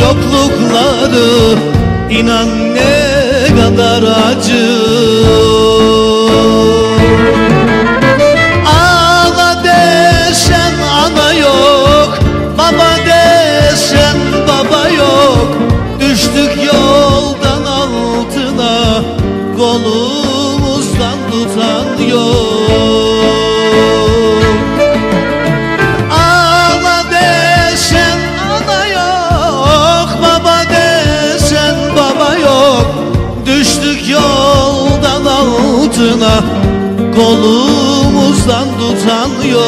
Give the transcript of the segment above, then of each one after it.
yoklukları inan ne kadar acı. Ana desen ana yok, baba desen baba yok. Düştük yoldan altına, kolumuzdan tutan yok. Ana desen ana yok, baba desen baba yok. Düştük yoldan altına, kolumuzdan tutan yok.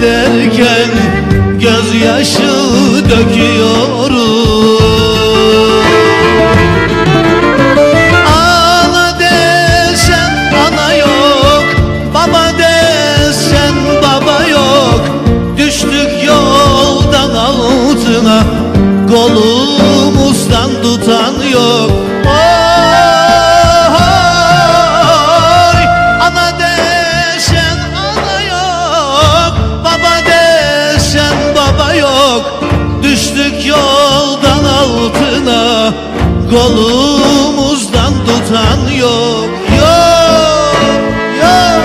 Derken gözyaşı döküyorum. Ana desen ana yok, baba desen baba yok. Düştük yoldan altına, kolumuzdan tutan yok. Düştük yoldan altına, kolumuzdan tutan yok. Yok, yok.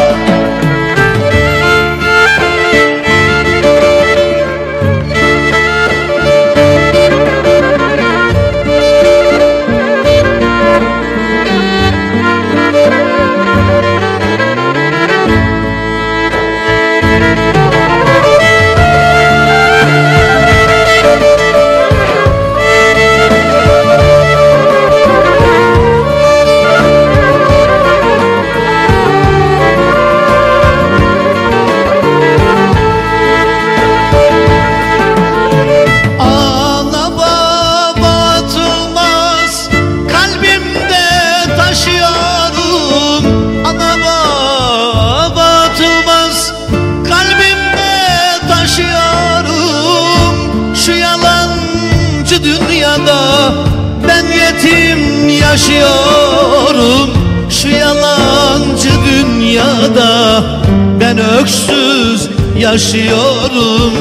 Dünyada ben yetim yaşıyorum. Şu yalancı dünyada ben öksüz yaşıyorum.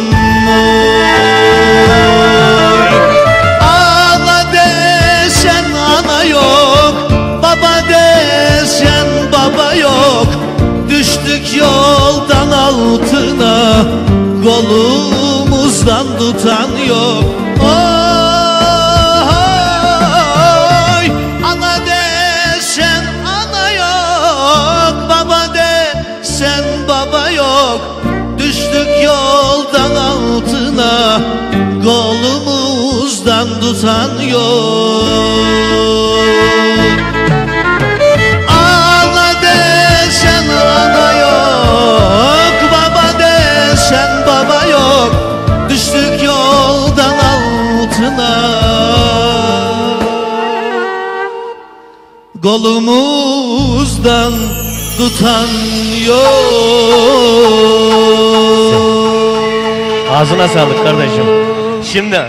Ana desen ana yok, baba desen baba yok. Düştük yoldan altına, kolumuzdan tutan yok. Düştük yoldan altına, kolumuzdan tutan yok. Ana desen ana yok, baba desen baba yok. Düştük yoldan altına, kolumuzdan tutan yok. Ağzına sağlık kardeşim. Şimdi